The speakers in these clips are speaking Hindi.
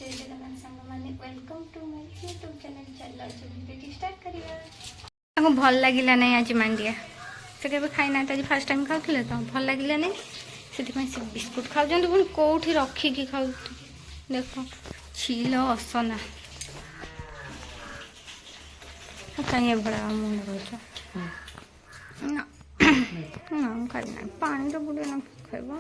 जय जगन्नाथ सांग माने welcome to my YouTube channel. चलो आज वीडियो स्टार्ट करिया। हमको भल लागिला नहीं आज मांडिया से केबे खाई ना आज फर्स्ट टाइम खाउथले तो भल लागिला नहीं से बिस्कुट खाउ जंतु पुनी कोठी रखी की खाउ देखो छीलो असना कहीं बड़ा मुंड रोच ना ना खाई ना पानी तो बुढ़े ना खाइबो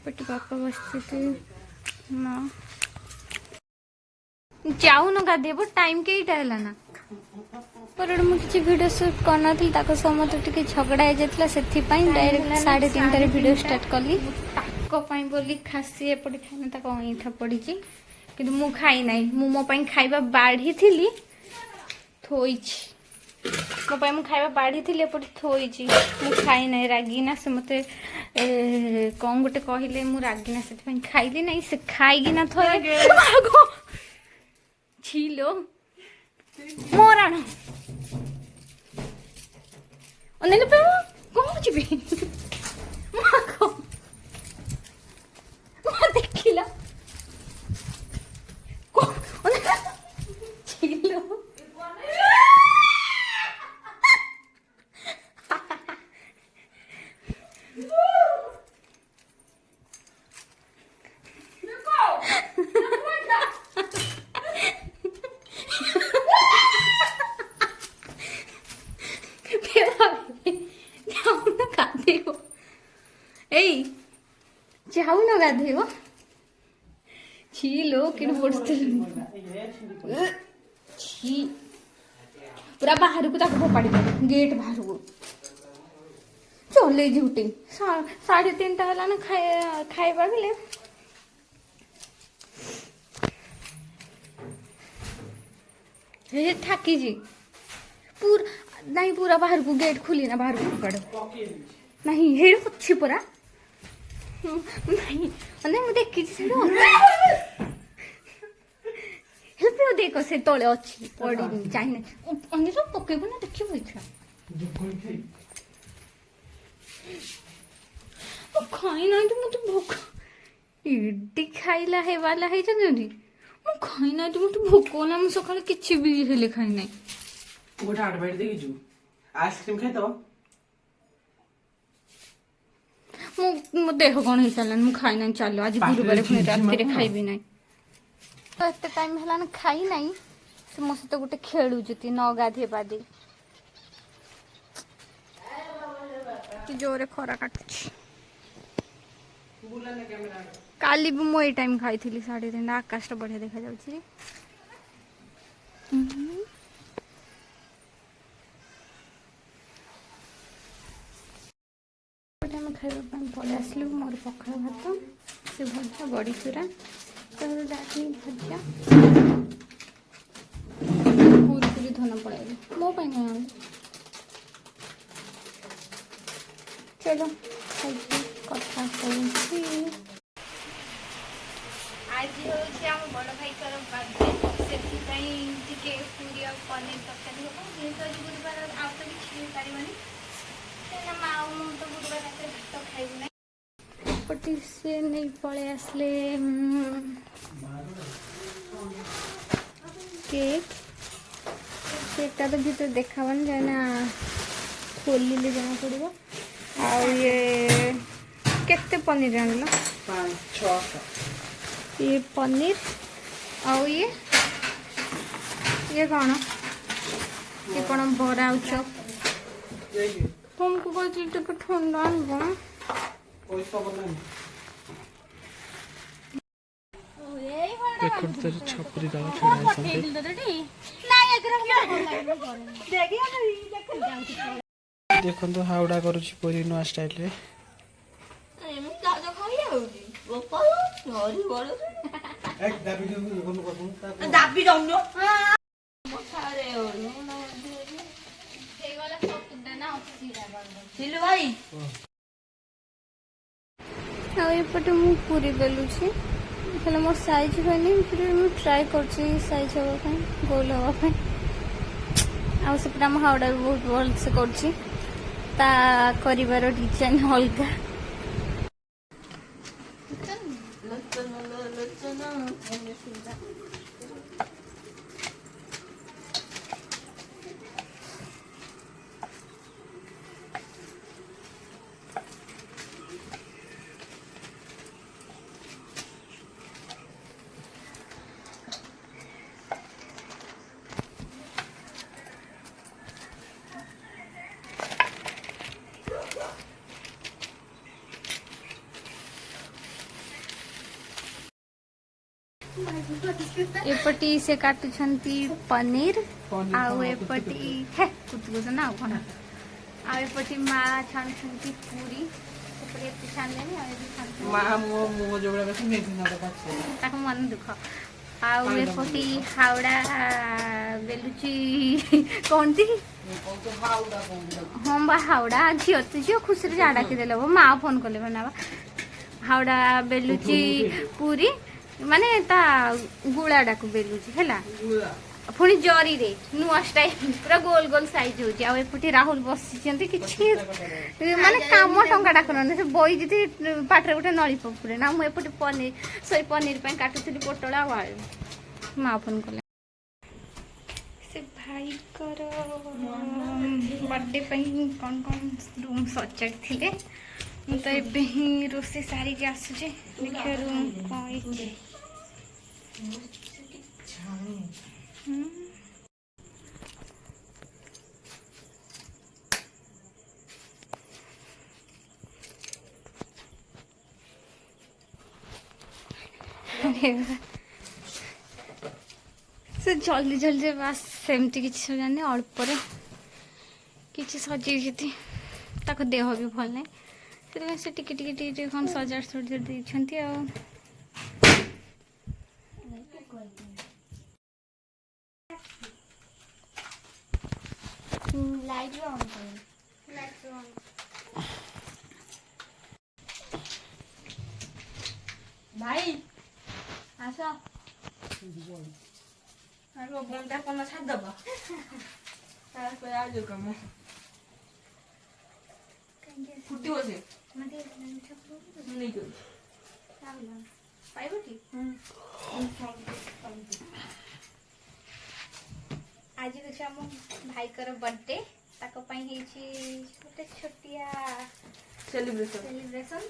पटी पापा बसते ना जाऊ न गाधेब टाइम केटा है ना पर मुझे वीडियो शूट करना मत टे झगड़ा हो जाता से डायरेक्ट 3:30 वीडियो स्टार्ट कली बोली खासी एपटे खाना अईठा पड़ी कि मु खाई ना मो खाइबा बाढ़ी थी थोई मो खाइबा बाढ़ी थी एपटे थोई खाई ना रागिना से मत कौन गोटे कहले मु रागिना से खाइली ना से खाईना थोड़े छीलो मोराण अनेक कौन जी देखिला छीलो जाऊ न गाधे छीलो कि पूरा बाहर को फोपाड़ी गेट बाहर को चले झूठी 3:30 है ना खाइबा बेले थकी जी पूरा नहीं पूरा बाहर को गेट खुली ना बाहर को फोपाड़ नहीं हेड़ अच्छी पूरा नहीं मुझे देखी देख से तले अच्छी पड़ी चाहिए अन्य सब पकेब ना देखिए खाई ना तो मत भोक इडी खाइला है वाला है जल्दी खाई ना तो मत भोक ना मुझे सकाल किसी भी हेले खाई ना गोटे 8 बाइट देखी छु आइसक्रीम खाई तो मो देह कौन हो सारा मुझे खाई ना चलो आज गुरुवार पुणी राति खाइबी ना एत टाइम है ना खाई ना से मो सहित गोटे खेलुचती न गाधे बाधे जोरे खरा काटुची काली भी मो टाइम खाई 3:30 आकाश बढ़िया देखा जाउची खाइबा पलि आसलु मोर पखाल भात से भजा बड़ी चूरा डाली भजा पूरी पूरी धन पड़ाइल मो नहीं चलो कथा आज हूँ बड़ भाई बर्थडे से पूरी और पनीर तरकारी हम आज गुरुवार आउ तो किसी पारे तो गुरुवार भात खाइबू ना पटी से नहीं पड़े आसले केक केकटा तो भीतर देखावन जाए ना खोलिले जना पड़ो आ ये केते पनीर आनलो 5-6 ये पनीर आ ये कौन ये कौन बरा चप तुमको कहती टिके ठंडा आनबो छपरी देखो तो हावड़ा करुची पूरी नुआ स्टाइल रे दाबी दंडो सिलु भाई आउपटे मु पूरी बेलुची हेल्ले मोर साइज हुए फिर मुझे ट्राए कर साइज हाँपी गोल हाँपी ଆଉ ସେପଟେ ଆମ ହାଉଡ଼ା ବି ବହୁତ ଭଲସେ କରୁଛି ତା କରିବାର ଡିଜାଇନ୍ ଅଲଗା। एपटी से काटुछंती पनीर आउ एपटी हे कुतकुत ना कोन आ एपटी मा छाणुछंती पूरी सेपटे एपटी छाणलेनी आ एपटी छाणुछंती ମା ମୋ ଯୋଉଗୁଡ଼ା ବେଶୀ ମେଘନା କାଟୁଛି ताको मन दुख आउ एपटी हावड़ा बेलुची कोनती हम बा हावड़ा झियो तो झियो खुशी जा डाकी देले मा फोन करले बनावा हावड़ा बेलुची पूरी माने ता गुड़ा डाकू बेलुची हैला पुणी जरी रे नुआ स्टाइल पूरा गोल गोल साइज होची आ एपटी राहुल बसिचंती किछि माने काम टंका डाकन से बई जति पाटरे उठे नळी पपुरे ना मु एपटी पनीर सॉरी पनीर पे काटुथली पोटला आलू मा फोन करले से भाई कर बर्थडे पे कौन कौन रूम सजाड़ थिले तो एबे ही रोसे सारी के आसुचे देखियो रूम कोई से जल्दी जल्दी बस सेमती किसी जाने अल्प किसी सजे ताको देह भी भल ना से टिके टिके टिके कौन सजाड़ सजाड़ देछंती आ लाइट ऑन कर लाइट ऑन भाई आसा आरो बंदा कोन छाड़ दबा तार पे आ जो कम फुटी हो से मते नहीं कर पाइबो की आज कुछ हम भाई कर बर्थडे ताको पई हेची छोटे छोटिया सेलिब्रेशन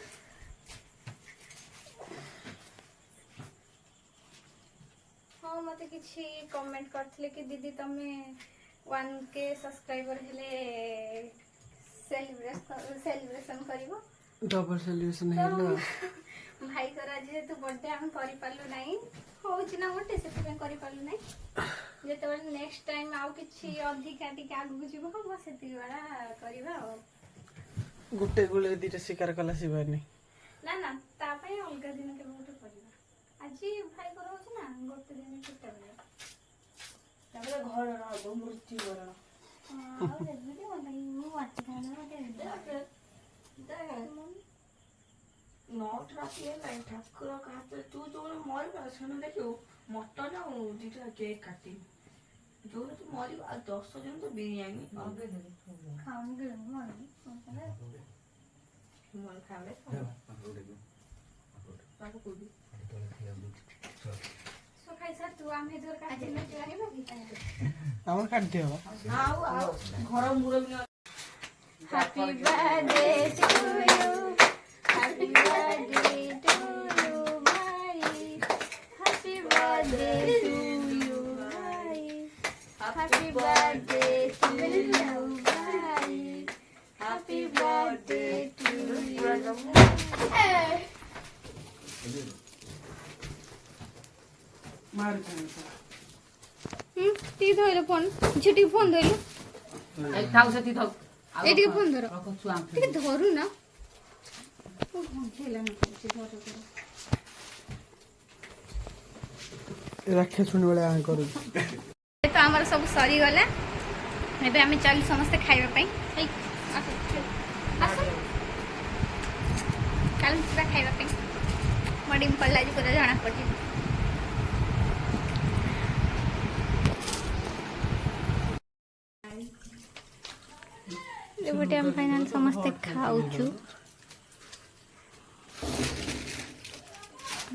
हाँ मते किछि कमेंट करथिले कि दीदी तमे 1K सब्सक्राइबर हेले सेलिब्रेशन करिवो डबल सेलिब्रेशन हेलो भाई कर जेतु बर्थडे हम करि पालु नाही होउछि ना मोटे से करि पालु नाही जेते नेक्स्ट टाइम आउ किछि अधिका टिके आगु जिवो हम सेति वाला करिवा गुटे गुले दिटा शिकार कला सिबानी ना ना ता पय अलगा दिन के मोटे करिवा आज भाई कर होछि ना गोटे दिन छुट्टा बले तापर घर रहबो मूर्ति घर हां आ देखबे मते मु वाच खाना मते नौट राति है ठाकुर का हाथ तू जो मर छन देखियो मटन आ दिटा केक काटी जो तू मरी आ 10 जन तो बिरयानी आगे दे खाऊंगे मर खावे ताको कोदी सो खाई सर तू आमे जोर का दिन में जानी बाकी हमर काट दियो आओ आओ घर मुरो बिना happy birthday to you happy birthday to you भाई हैप्पी बर्थडे टू यू भाई हैप्पी बर्थडे टू यू भाई हैप्पी बर्थडे टू यू मार खान ती धोइले फोन झिटी फोन धोइले एक थाउ से ती थाउ एटी फोन धरो रखो छुआ ती धरु ना ओ फोन खेला ना से धरो राखे सुन वाला आ करू तो हमारा सब सरी गला एबे हमें चल समस्त खाइबा पई हे आसो चल पूरा खाइबा पई मडिम पल्ला जी पूरा जाना पड़ी एपटे हम फाइनाल समस्ते खाऊचु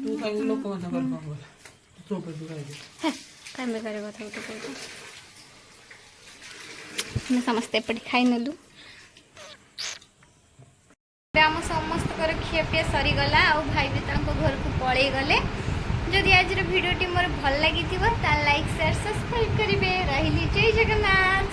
तू खाई लोक मत कर पाबो तो पे तू खाई काय में करे कथा उठे कहू मैं समस्ते एपटे खाई नेलु आम समस्त खियापिया सरीगला आ भाई भी घर को पलि गले जदि आज भिडियोटी मोर भल लगी लाइक शेयर सब्सक्राइब करेंगे रही जय जगन्नाथ।